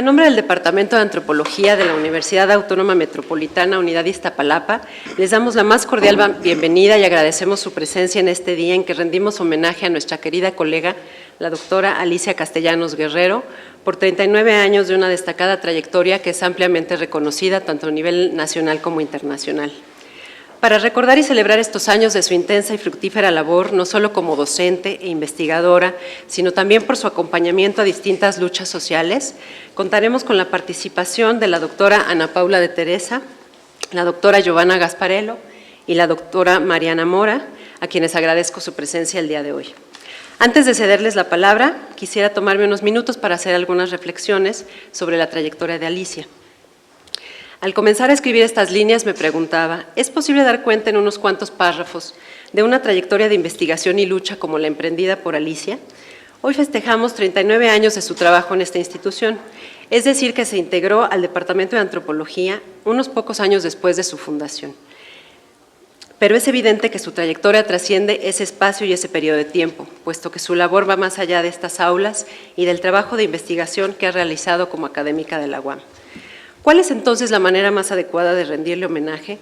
A nombre del Departamento de Antropología de la Universidad Autónoma Metropolitana, Unidad Iztapalapa, les damos la más cordial bienvenida y agradecemos su presencia en este día en que rendimos homenaje a nuestra querida colega, la doctora Alicia Castellanos Guerrero, por 39 años de una destacada trayectoria que es ampliamente reconocida tanto a nivel nacional como internacional. Para recordar y celebrar estos años de su intensa y fructífera labor, no solo como docente e investigadora, sino también por su acompañamiento a distintas luchas sociales, contaremos con la participación de la doctora Ana Paula de Teresa, la doctora Giovanna Gasparello y la doctora Mariana Mora, a quienes agradezco su presencia el día de hoy. Antes de cederles la palabra, quisiera tomarme unos minutos para hacer algunas reflexiones sobre la trayectoria de Alicia. Al comenzar a escribir estas líneas me preguntaba, ¿es posible dar cuenta en unos cuantos párrafos de una trayectoria de investigación y lucha como la emprendida por Alicia? Hoy festejamos 39 años de su trabajo en esta institución, es decir, que se integró al Departamento de Antropología unos pocos años después de su fundación. Pero es evidente que su trayectoria trasciende ese espacio y ese periodo de tiempo, puesto que su labor va más allá de estas aulas y del trabajo de investigación que ha realizado como académica de la UAM. ¿Cuál es entonces la manera más adecuada de rendirle homenaje?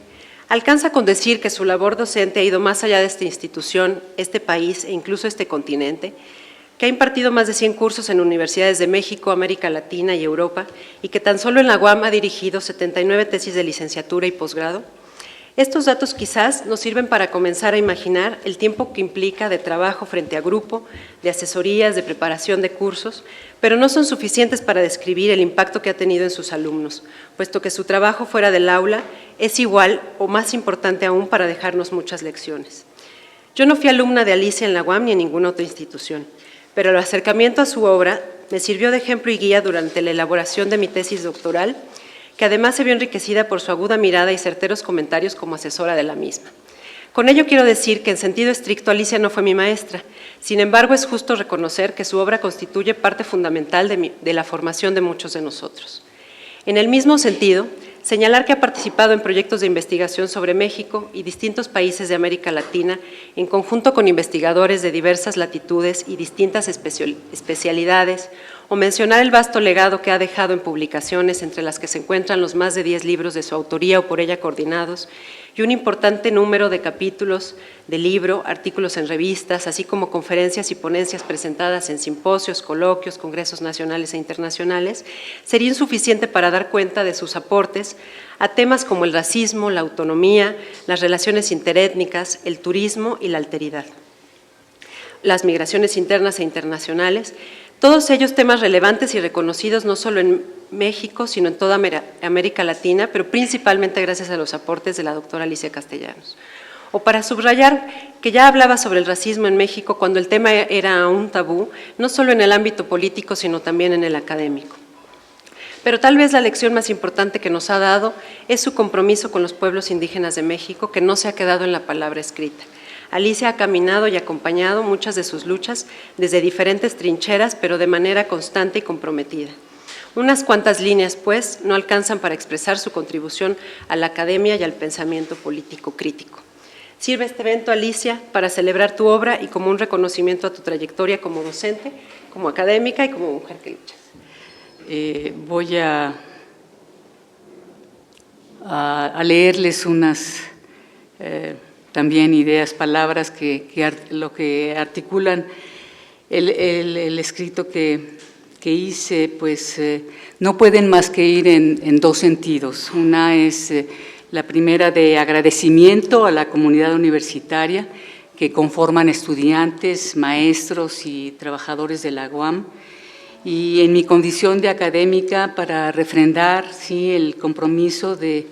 Alcanza con decir que su labor docente ha ido más allá de esta institución, este país e incluso este continente, que ha impartido más de 100 cursos en universidades de México, América Latina y Europa, y que tan solo en la UAM ha dirigido 79 tesis de licenciatura y posgrado. Estos datos quizás nos sirven para comenzar a imaginar el tiempo que implica de trabajo frente a grupo, de asesorías, de preparación de cursos, pero no son suficientes para describir el impacto que ha tenido en sus alumnos, puesto que su trabajo fuera del aula es igual o más importante aún para dejarnos muchas lecciones. Yo no fui alumna de Alicia en la UAM ni en ninguna otra institución, pero el acercamiento a su obra me sirvió de ejemplo y guía durante la elaboración de mi tesis doctoral, que además se vio enriquecida por su aguda mirada y certeros comentarios como asesora de la misma. Con ello quiero decir que en sentido estricto Alicia no fue mi maestra, sin embargo es justo reconocer que su obra constituye parte fundamental de la formación de muchos de nosotros. En el mismo sentido, señalar que ha participado en proyectos de investigación sobre México y distintos países de América Latina, en conjunto con investigadores de diversas latitudes y distintas especialidades, o mencionar el vasto legado que ha dejado en publicaciones, entre las que se encuentran los más de 10 libros de su autoría o por ella coordinados, y un importante número de capítulos de libro, artículos en revistas, así como conferencias y ponencias presentadas en simposios, coloquios, congresos nacionales e internacionales, sería insuficiente para dar cuenta de sus aportes a temas como el racismo, la autonomía, las relaciones interétnicas, el turismo y la alteridad, las migraciones internas e internacionales, todos ellos temas relevantes y reconocidos no solo en México, sino en toda América Latina, pero principalmente gracias a los aportes de la doctora Alicia Castellanos. O para subrayar que ya hablaba sobre el racismo en México cuando el tema era un tabú, no solo en el ámbito político, sino también en el académico. Pero tal vez la lección más importante que nos ha dado es su compromiso con los pueblos indígenas de México, que no se ha quedado en la palabra escrita. Alicia ha caminado y acompañado muchas de sus luchas desde diferentes trincheras, pero de manera constante y comprometida. Unas cuantas líneas, pues, no alcanzan para expresar su contribución a la academia y al pensamiento político crítico. Sirve este evento, Alicia, para celebrar tu obra y como un reconocimiento a tu trayectoria como docente, como académica y como mujer que luchas. Voy a leerles unas también ideas, palabras lo que articulan el escrito que hice, pues no pueden más que ir en dos sentidos. Una es la primera de agradecimiento a la comunidad universitaria que conforman estudiantes, maestros y trabajadores de la UAM, y en mi condición de académica para refrendar el compromiso de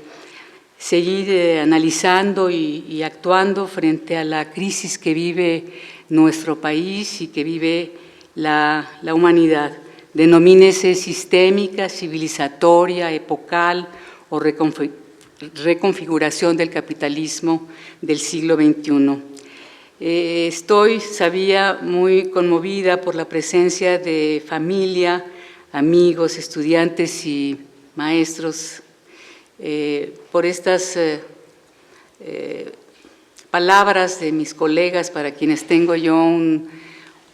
seguir analizando y actuando frente a la crisis que vive nuestro país y que vive la humanidad. Denomínese sistémica, civilizatoria, epocal o reconfiguración del capitalismo del siglo XXI. Sabía muy conmovida por la presencia de familia, amigos, estudiantes y maestros, por estas palabras de mis colegas, para quienes tengo yo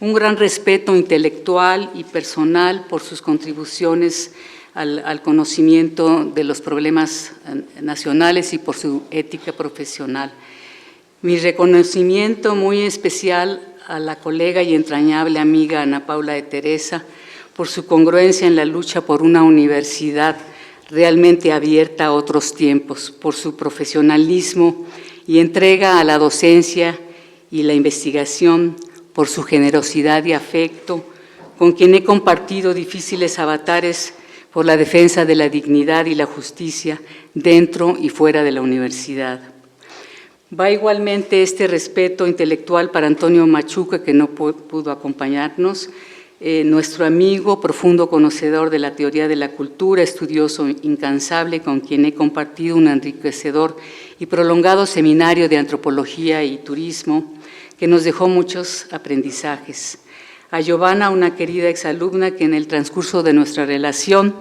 un gran respeto intelectual y personal por sus contribuciones al conocimiento de los problemas nacionales y por su ética profesional. Mi reconocimiento muy especial a la colega y entrañable amiga Ana Paula de Teresa por su congruencia en la lucha por una universidad realmente abierta a otros tiempos, por su profesionalismo y entrega a la docencia y la investigación, por su generosidad y afecto, con quien he compartido difíciles avatares por la defensa de la dignidad y la justicia dentro y fuera de la universidad. Va igualmente este respeto intelectual para Antonio Machuca, que no pudo acompañarnos, nuestro amigo, profundo conocedor de la teoría de la cultura, estudioso incansable, con quien he compartido un enriquecedor y prolongado seminario de antropología y turismo, que nos dejó muchos aprendizajes. A Giovanna, una querida exalumna que en el transcurso de nuestra relación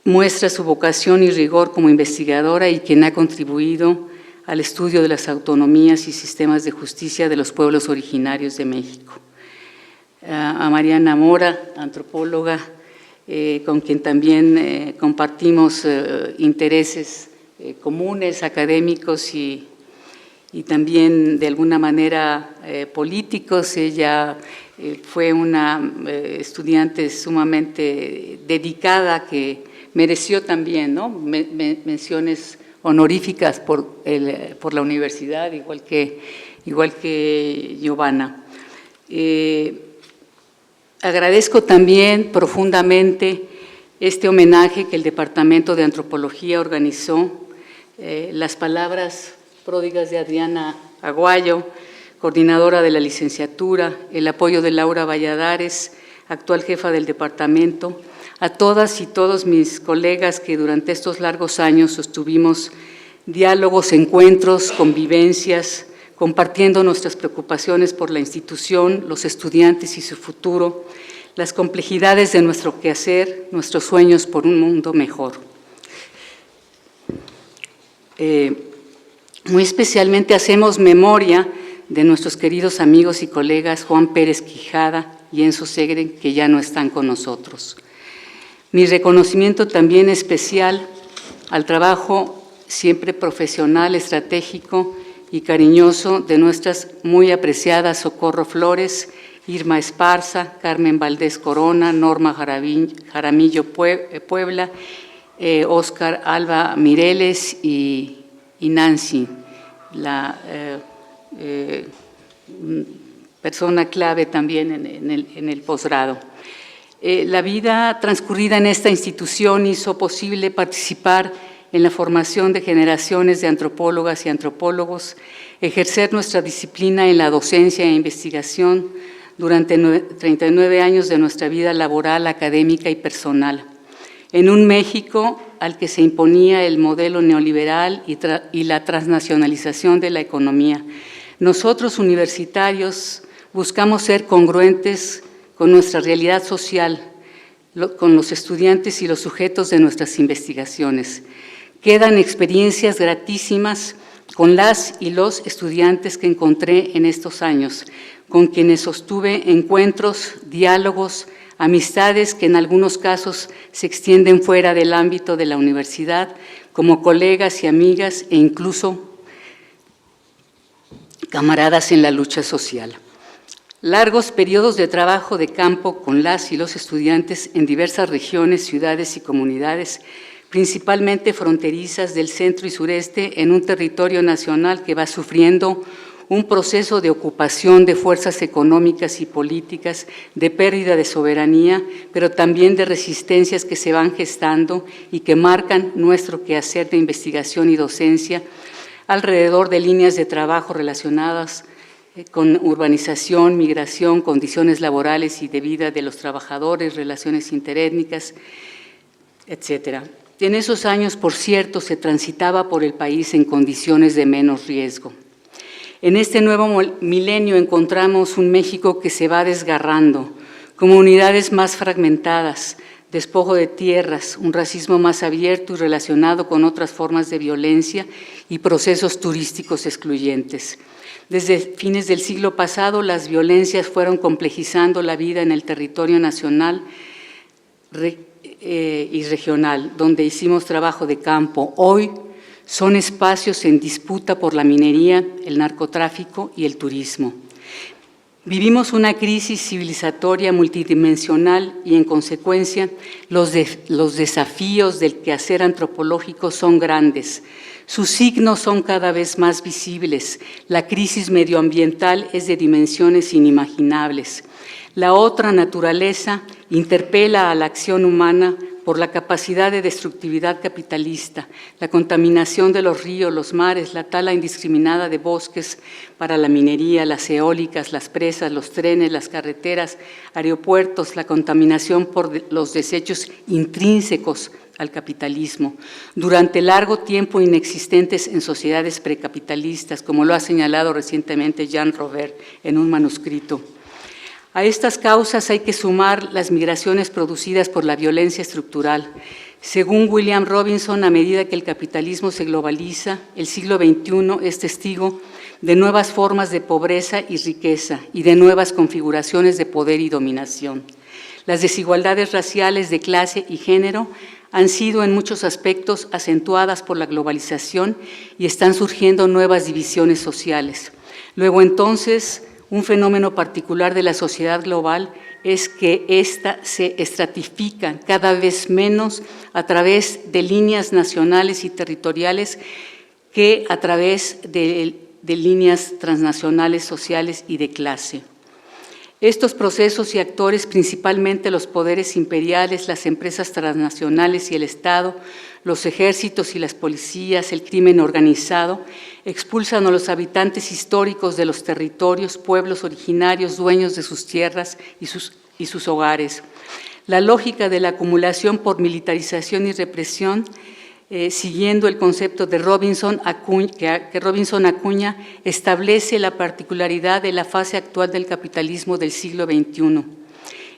muestra su vocación y rigor como investigadora y quien ha contribuido al estudio de las autonomías y sistemas de justicia de los pueblos originarios de México. A Mariana Mora, antropóloga, con quien también compartimos intereses comunes, académicos y también de alguna manera políticos. Ella fue una estudiante sumamente dedicada que mereció también, ¿no?, menciones honoríficas por la universidad, igual que Giovanna. Agradezco también profundamente este homenaje que el Departamento de Antropología organizó, las palabras pródigas de Adriana Aguayo, coordinadora de la licenciatura, el apoyo de Laura Valladares, actual jefa del departamento, a todas y todos mis colegas que durante estos largos años sostuvimos diálogos, encuentros, convivencias, compartiendo nuestras preocupaciones por la institución, los estudiantes y su futuro, las complejidades de nuestro quehacer, nuestros sueños por un mundo mejor. Muy especialmente hacemos memoria de nuestros queridos amigos y colegas Juan Pérez Quijada y Enzo Segre, que ya no están con nosotros. Mi reconocimiento también especial al trabajo siempre profesional, estratégico y cariñoso de nuestras muy apreciadas Socorro Flores, Irma Esparza, Carmen Valdés Corona, Norma Jaramillo Puebla, Óscar Alba Mireles y Nancy, la persona clave también en el posgrado. La vida transcurrida en esta institución hizo posible participar en la formación de generaciones de antropólogas y antropólogos, ejercer nuestra disciplina en la docencia e investigación durante 39 años de nuestra vida laboral, académica y personal, en un México al que se imponía el modelo neoliberal y la transnacionalización de la economía. Nosotros, universitarios, buscamos ser congruentes con nuestra realidad social, con los estudiantes y los sujetos de nuestras investigaciones. Quedan experiencias gratísimas con las y los estudiantes que encontré en estos años, con quienes sostuve encuentros, diálogos, amistades que en algunos casos se extienden fuera del ámbito de la universidad, como colegas y amigas e incluso camaradas en la lucha social. Largos periodos de trabajo de campo con las y los estudiantes en diversas regiones, ciudades y comunidades, principalmente fronterizas del centro y sureste, en un territorio nacional que va sufriendo un proceso de ocupación de fuerzas económicas y políticas, de pérdida de soberanía, pero también de resistencias que se van gestando y que marcan nuestro quehacer de investigación y docencia alrededor de líneas de trabajo relacionadas con urbanización, migración, condiciones laborales y de vida de los trabajadores, relaciones interétnicas, etcétera. En esos años, por cierto, se transitaba por el país en condiciones de menos riesgo. En este nuevo milenio encontramos un México que se va desgarrando, comunidades más fragmentadas, despojo de tierras, un racismo más abierto y relacionado con otras formas de violencia y procesos turísticos excluyentes. Desde fines del siglo pasado, las violencias fueron complejizando la vida en el territorio nacional, y regional, donde hicimos trabajo de campo. Hoy son espacios en disputa por la minería, el narcotráfico y el turismo. Vivimos una crisis civilizatoria multidimensional y, en consecuencia, los desafíos del quehacer antropológico son grandes. Sus signos son cada vez más visibles. La crisis medioambiental es de dimensiones inimaginables. La otra naturaleza interpela a la acción humana por la capacidad de destructividad capitalista, la contaminación de los ríos, los mares, la tala indiscriminada de bosques para la minería, las eólicas, las presas, los trenes, las carreteras, aeropuertos, la contaminación por los desechos intrínsecos al capitalismo, durante largo tiempo inexistentes en sociedades precapitalistas, como lo ha señalado recientemente Jean Robert en un manuscrito. A estas causas hay que sumar las migraciones producidas por la violencia estructural. Según William Robinson, a medida que el capitalismo se globaliza, el siglo XXI es testigo de nuevas formas de pobreza y riqueza y de nuevas configuraciones de poder y dominación. Las desigualdades raciales de clase y género han sido en muchos aspectos acentuadas por la globalización y están surgiendo nuevas divisiones sociales. Luego, entonces, un fenómeno particular de la sociedad global es que ésta se estratifica cada vez menos a través de líneas nacionales y territoriales que a través de líneas transnacionales, sociales y de clase. Estos procesos y actores, principalmente los poderes imperiales, las empresas transnacionales y el Estado, los ejércitos y las policías, el crimen organizado, expulsan a los habitantes históricos de los territorios, pueblos originarios, dueños de sus tierras y sus hogares. La lógica de la acumulación por militarización y represión, siguiendo el concepto de Robinson, que Robinson acuña, establece la particularidad de la fase actual del capitalismo del siglo XXI.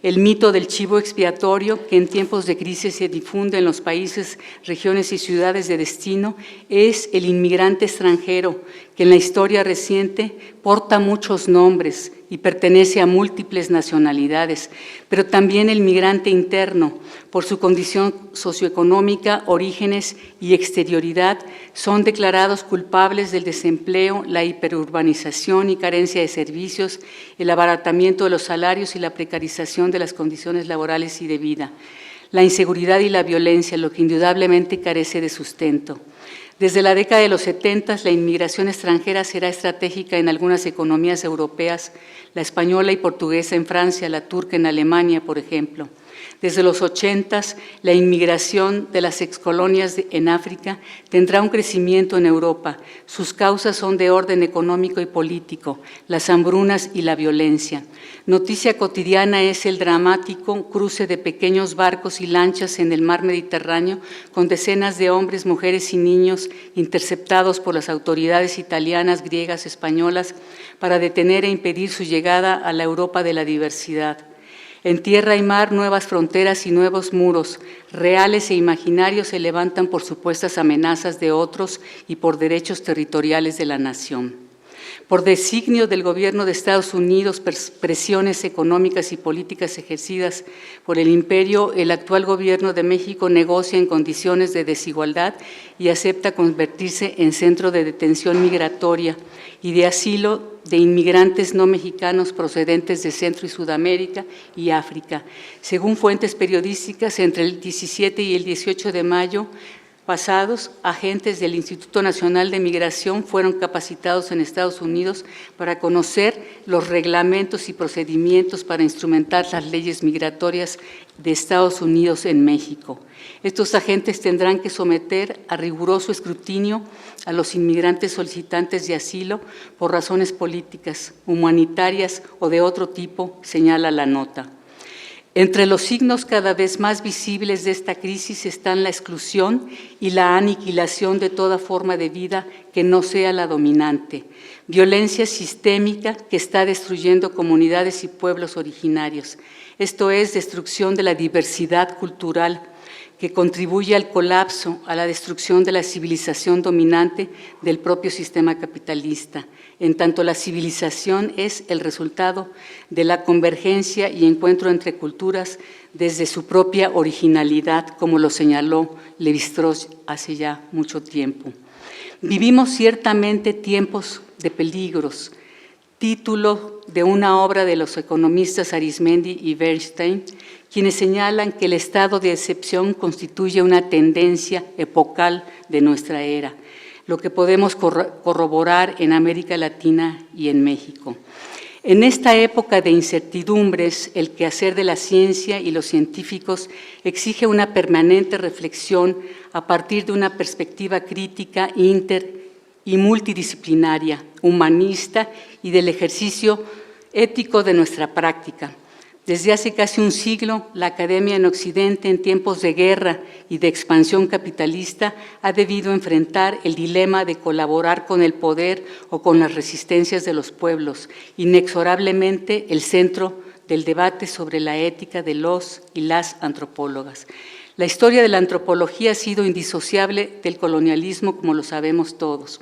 El mito del chivo expiatorio, que en tiempos de crisis se difunde en los países, regiones y ciudades de destino, es el inmigrante extranjero, que en la historia reciente porta muchos nombres y pertenece a múltiples nacionalidades, pero también el migrante interno, por su condición socioeconómica, orígenes y exterioridad, son declarados culpables del desempleo, la hiperurbanización y carencia de servicios, el abaratamiento de los salarios y la precarización de las condiciones laborales y de vida, la inseguridad y la violencia, lo que indudablemente carece de sustento. Desde la década de los 70, la inmigración extranjera será estratégica en algunas economías europeas, la española y portuguesa en Francia, la turca en Alemania, por ejemplo. Desde los 80, la inmigración de las excolonias en África tendrá un crecimiento en Europa. Sus causas son de orden económico y político, las hambrunas y la violencia. Noticia cotidiana es el dramático cruce de pequeños barcos y lanchas en el mar Mediterráneo con decenas de hombres, mujeres y niños interceptados por las autoridades italianas, griegas, españolas para detener e impedir su llegada a la Europa de la diversidad. En tierra y mar, nuevas fronteras y nuevos muros, reales e imaginarios, se levantan por supuestas amenazas de otros y por derechos territoriales de la nación. Por designio del gobierno de Estados Unidos, presiones económicas y políticas ejercidas por el imperio, el actual gobierno de México negocia en condiciones de desigualdad y acepta convertirse en centro de detención migratoria y de asilo de inmigrantes no mexicanos procedentes de Centro y Sudamérica y África. Según fuentes periodísticas, entre el 17 y el 18 de mayo pasados, agentes del Instituto Nacional de Migración fueron capacitados en Estados Unidos para conocer los reglamentos y procedimientos para instrumentar las leyes migratorias de Estados Unidos en México. Estos agentes tendrán que someter a riguroso escrutinio a los inmigrantes solicitantes de asilo por razones políticas, humanitarias o de otro tipo, señala la nota. Entre los signos cada vez más visibles de esta crisis están la exclusión y la aniquilación de toda forma de vida que no sea la dominante, violencia sistémica que está destruyendo comunidades y pueblos originarios, esto es, destrucción de la diversidad cultural, que contribuye al colapso, a la destrucción de la civilización dominante del propio sistema capitalista, en tanto la civilización es el resultado de la convergencia y encuentro entre culturas desde su propia originalidad, como lo señaló Lévi-Strauss hace ya mucho tiempo. Vivimos ciertamente tiempos de peligros, título de una obra de los economistas Arizmendi y Bernstein, quienes señalan que el estado de excepción constituye una tendencia epocal de nuestra era, lo que podemos corroborar en América Latina y en México. En esta época de incertidumbres, el quehacer de la ciencia y los científicos exige una permanente reflexión a partir de una perspectiva crítica, y multidisciplinaria, humanista y del ejercicio ético de nuestra práctica. Desde hace casi un siglo, la academia en Occidente, en tiempos de guerra y de expansión capitalista, ha debido enfrentar el dilema de colaborar con el poder o con las resistencias de los pueblos, inexorablemente el centro del debate sobre la ética de los y las antropólogas. La historia de la antropología ha sido indisociable del colonialismo, como lo sabemos todos.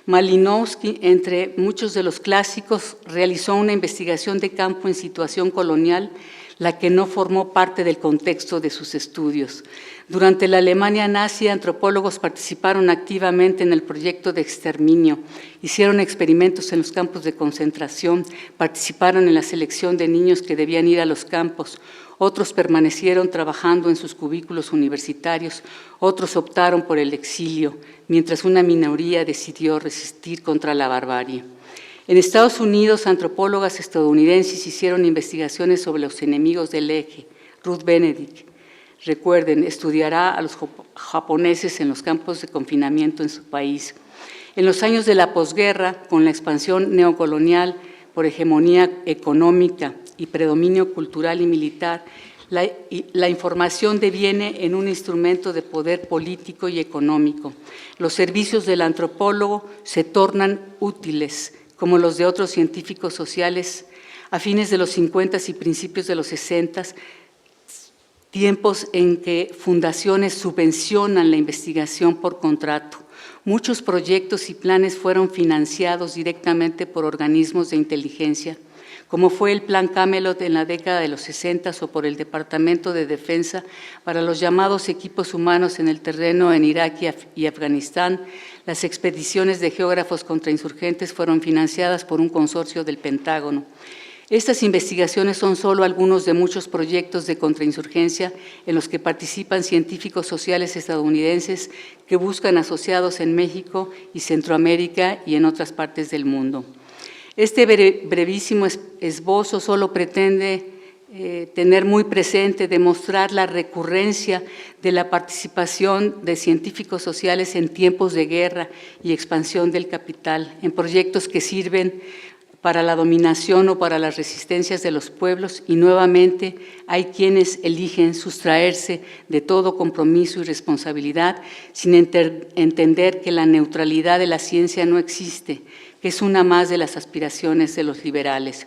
Malinowski, entre muchos de los clásicos, realizó una investigación de campo en situación colonial, la que no formó parte del contexto de sus estudios. Durante la Alemania nazi, antropólogos participaron activamente en el proyecto de exterminio, hicieron experimentos en los campos de concentración, participaron en la selección de niños que debían ir a los campos. Otros permanecieron trabajando en sus cubículos universitarios, otros optaron por el exilio, mientras una minoría decidió resistir contra la barbarie. En Estados Unidos, antropólogas estadounidenses hicieron investigaciones sobre los enemigos del eje. Ruth Benedict, recuerden, estudiará a los japoneses en los campos de confinamiento en su país. En los años de la posguerra, con la expansión neocolonial por hegemonía económica y predominio cultural y militar, la información deviene en un instrumento de poder político y económico. Los servicios del antropólogo se tornan útiles, como los de otros científicos sociales, a fines de los 50 y principios de los 60, tiempos en que fundaciones subvencionan la investigación por contrato. Muchos proyectos y planes fueron financiados directamente por organismos de inteligencia, como fue el Plan Camelot en la década de los 60 o por el Departamento de Defensa para los llamados equipos humanos en el terreno en Irak y Afganistán. Las expediciones de geógrafos contrainsurgentes fueron financiadas por un consorcio del Pentágono. Estas investigaciones son solo algunos de muchos proyectos de contrainsurgencia en los que participan científicos sociales estadounidenses que buscan asociados en México y Centroamérica y en otras partes del mundo. Este brevísimo esbozo solo pretende tener muy presente, demostrar la recurrencia de la participación de científicos sociales en tiempos de guerra y expansión del capital, en proyectos que sirven para la dominación o para las resistencias de los pueblos, y nuevamente hay quienes eligen sustraerse de todo compromiso y responsabilidad sin entender que la neutralidad de la ciencia no existe, que es una más de las aspiraciones de los liberales.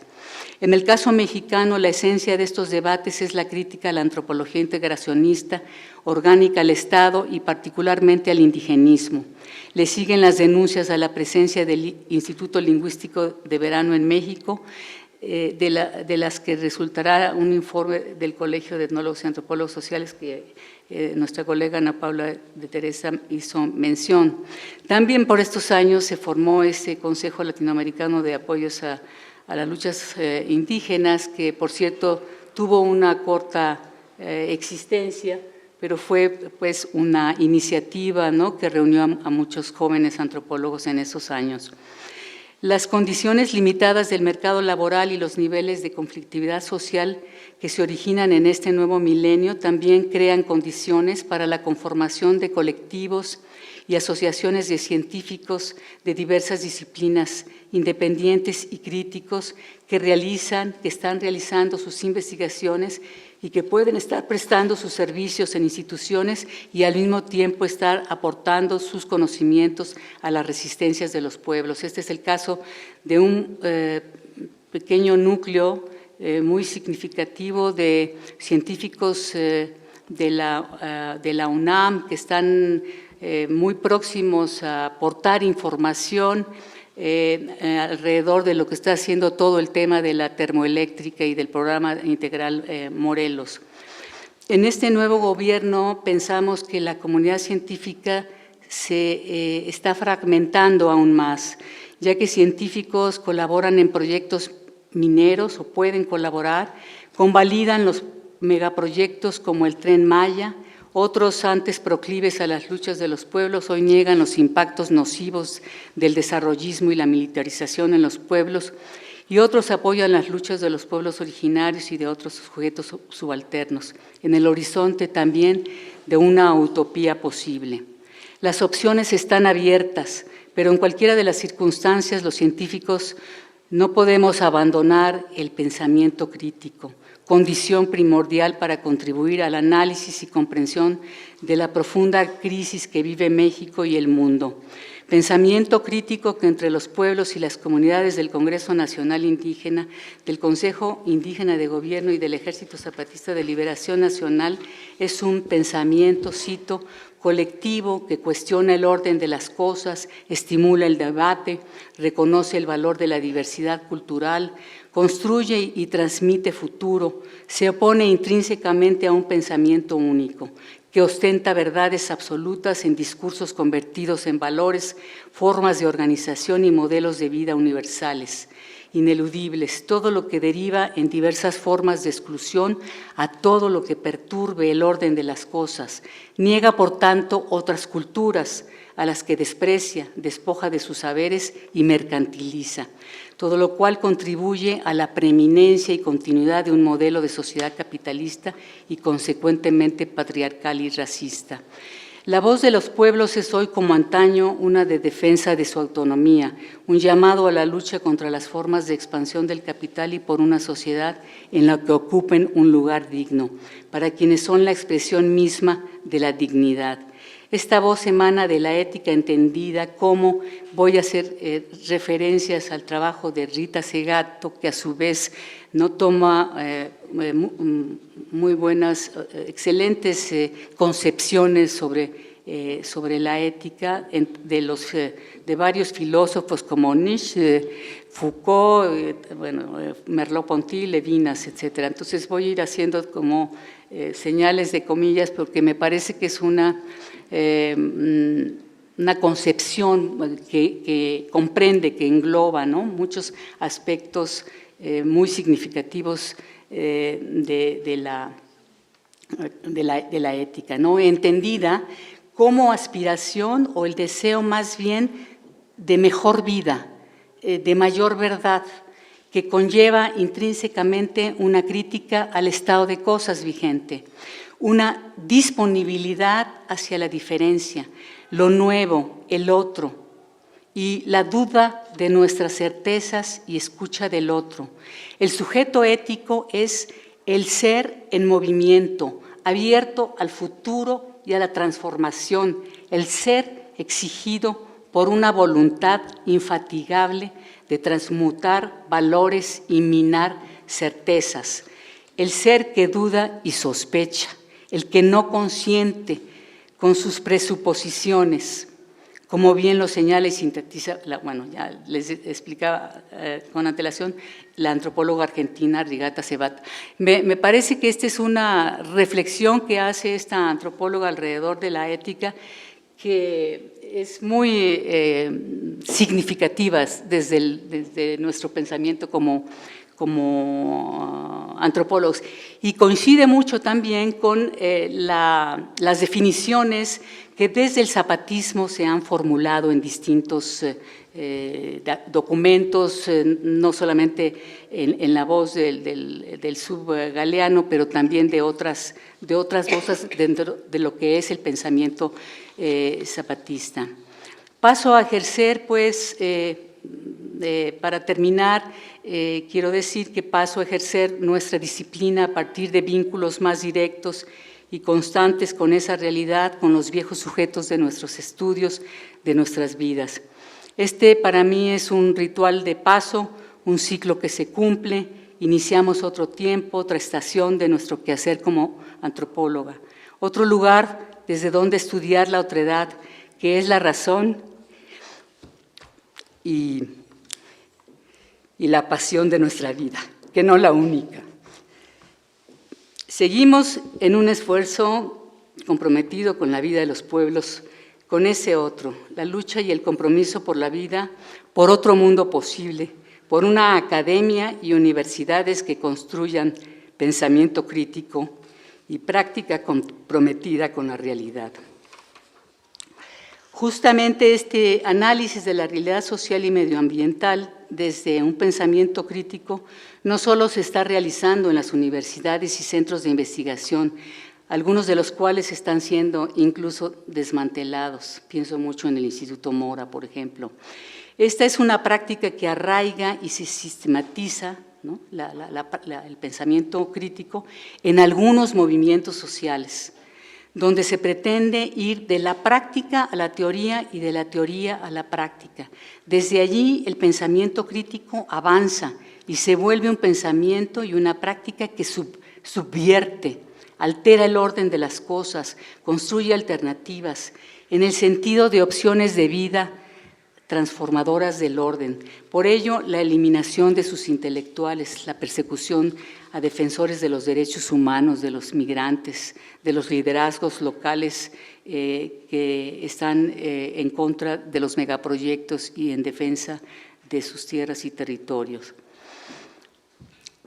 En el caso mexicano, la esencia de estos debates es la crítica a la antropología integracionista, orgánica al Estado y particularmente al indigenismo. Le siguen las denuncias a la presencia del Instituto Lingüístico de Verano en México, de las que resultará un informe del Colegio de Etnólogos y Antropólogos Sociales que nuestra colega Ana Paula de Teresa hizo mención. También por estos años se formó ese Consejo Latinoamericano de Apoyos a las Luchas Indígenas, que por cierto tuvo una corta existencia, pero fue pues una iniciativa, ¿no?, que reunió a muchos jóvenes antropólogos en esos años. Las condiciones limitadas del mercado laboral y los niveles de conflictividad social que se originan en este nuevo milenio también crean condiciones para la conformación de colectivos y asociaciones de científicos de diversas disciplinas, independientes y críticos, que están realizando sus investigaciones y que pueden estar prestando sus servicios en instituciones y al mismo tiempo estar aportando sus conocimientos a las resistencias de los pueblos. Este es el caso de un pequeño núcleo muy significativo de científicos de la UNAM que están muy próximos a aportar información alrededor de lo que está haciendo todo el tema de la termoeléctrica y del programa integral Morelos. En este nuevo gobierno pensamos que la comunidad científica se está fragmentando aún más, ya que científicos colaboran en proyectos mineros o pueden colaborar, convalidan los megaproyectos como el Tren Maya, otros antes proclives a las luchas de los pueblos hoy niegan los impactos nocivos del desarrollismo y la militarización en los pueblos, y otros apoyan las luchas de los pueblos originarios y de otros sujetos subalternos, en el horizonte también de una utopía posible. Las opciones están abiertas, pero en cualquiera de las circunstancias los científicos no podemos abandonar el pensamiento crítico, condición primordial para contribuir al análisis y comprensión de la profunda crisis que vive México y el mundo. Pensamiento crítico que entre los pueblos y las comunidades del Congreso Nacional Indígena, del Consejo Indígena de Gobierno y del Ejército Zapatista de Liberación Nacional es un pensamiento, cito, colectivo que cuestiona el orden de las cosas, estimula el debate, reconoce el valor de la diversidad cultural, construye y transmite futuro, se opone intrínsecamente a un pensamiento único, que ostenta verdades absolutas en discursos convertidos en valores, formas de organización y modelos de vida universales, ineludibles, todo lo que deriva en diversas formas de exclusión a todo lo que perturbe el orden de las cosas, niega por tanto otras culturas a las que desprecia, despoja de sus saberes y mercantiliza, todo lo cual contribuye a la preeminencia y continuidad de un modelo de sociedad capitalista y consecuentemente patriarcal y racista. La voz de los pueblos es hoy como antaño una de defensa de su autonomía, un llamado a la lucha contra las formas de expansión del capital y por una sociedad en la que ocupen un lugar digno, para quienes son la expresión misma de la dignidad. Esta voz emana de la ética entendida como, voy a hacer referencias al trabajo de Rita Segato, que a su vez no toma muy buenas, excelentes concepciones sobre la ética de varios filósofos como Nietzsche, Foucault, Merleau-Ponty, Levinas, etc. Entonces voy a ir haciendo como señales de comillas porque me parece que es una concepción que comprende, que engloba, ¿no?, muchos aspectos muy significativos de la ética, ¿no?, entendida como aspiración o el deseo más bien de mejor vida, de mayor verdad, que conlleva intrínsecamente una crítica al estado de cosas vigente, una disponibilidad hacia la diferencia, lo nuevo, el otro, y la duda de nuestras certezas y escucha del otro. El sujeto ético es el ser en movimiento, abierto al futuro y a la transformación, el ser exigido por una voluntad infatigable de transmutar valores y minar certezas, el ser que duda y sospecha, el que no consiente con sus presuposiciones, como bien lo señala y sintetiza, ya les explicaba con antelación, la antropóloga argentina Rigata Sebat. Me parece que esta es una reflexión que hace esta antropóloga alrededor de la ética que es muy significativa desde nuestro pensamiento como antropólogos, y coincide mucho también con las definiciones que desde el zapatismo se han formulado en distintos documentos, no solamente en la voz del subgaleano, pero también de otras voces dentro de lo que es el pensamiento zapatista. Paso a ejercer, pues, para terminar, quiero decir que paso a ejercer nuestra disciplina a partir de vínculos más directos y constantes con esa realidad, con los viejos sujetos de nuestros estudios, de nuestras vidas. Este para mí es un ritual de paso, un ciclo que se cumple, iniciamos otro tiempo, otra estación de nuestro quehacer como antropóloga, otro lugar desde donde estudiar la otredad, que es la razón y la pasión de nuestra vida, que no la única. Seguimos en un esfuerzo comprometido con la vida de los pueblos, con ese otro, la lucha y el compromiso por la vida, por otro mundo posible, por una academia y universidades que construyan pensamiento crítico y práctica comprometida con la realidad. Justamente este análisis de la realidad social y medioambiental desde un pensamiento crítico no solo se está realizando en las universidades y centros de investigación, algunos de los cuales están siendo incluso desmantelados. Pienso mucho en el Instituto Mora, por ejemplo. Esta es una práctica que arraiga y se sistematiza, ¿no?, el pensamiento crítico en algunos movimientos sociales, donde se pretende ir de la práctica a la teoría y de la teoría a la práctica. Desde allí el pensamiento crítico avanza y se vuelve un pensamiento y una práctica que subvierte, altera el orden de las cosas, construye alternativas en el sentido de opciones de vida transformadoras del orden. Por ello, la eliminación de sus intelectuales, la persecución a defensores de los derechos humanos, de los migrantes, de los liderazgos locales que están en contra de los megaproyectos y en defensa de sus tierras y territorios.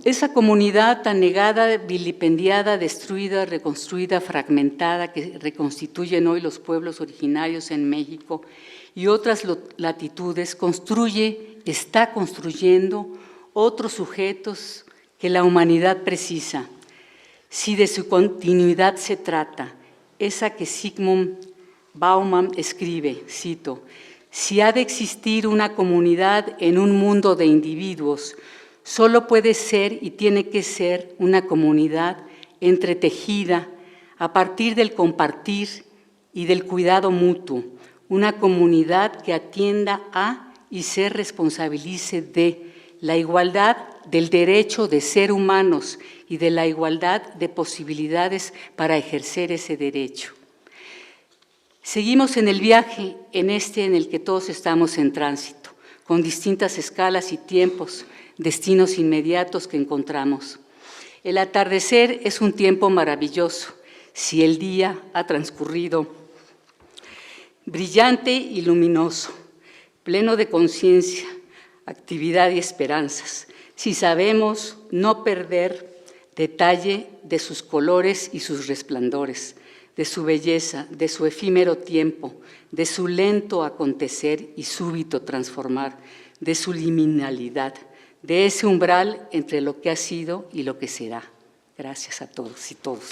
Esa comunidad tan negada, vilipendiada, destruida, reconstruida, fragmentada, que reconstituyen hoy los pueblos originarios en México y otras latitudes, está construyendo otros sujetos que la humanidad precisa. Si de su continuidad se trata, esa que Zygmunt Bauman escribe, cito, «Si ha de existir una comunidad en un mundo de individuos, solo puede ser y tiene que ser una comunidad entretejida a partir del compartir y del cuidado mutuo, una comunidad que atienda a y se responsabilice de la igualdad del derecho de ser humanos y de la igualdad de posibilidades para ejercer ese derecho». Seguimos en el viaje en el que todos estamos en tránsito, con distintas escalas y tiempos, destinos inmediatos que encontramos. El atardecer es un tiempo maravilloso, si el día ha transcurrido brillante y luminoso, pleno de conciencia, actividad y esperanzas, si sabemos no perder detalle de sus colores y sus resplandores, de su belleza, de su efímero tiempo, de su lento acontecer y súbito transformar, de su liminalidad, de ese umbral entre lo que ha sido y lo que será. Gracias a todos y todas.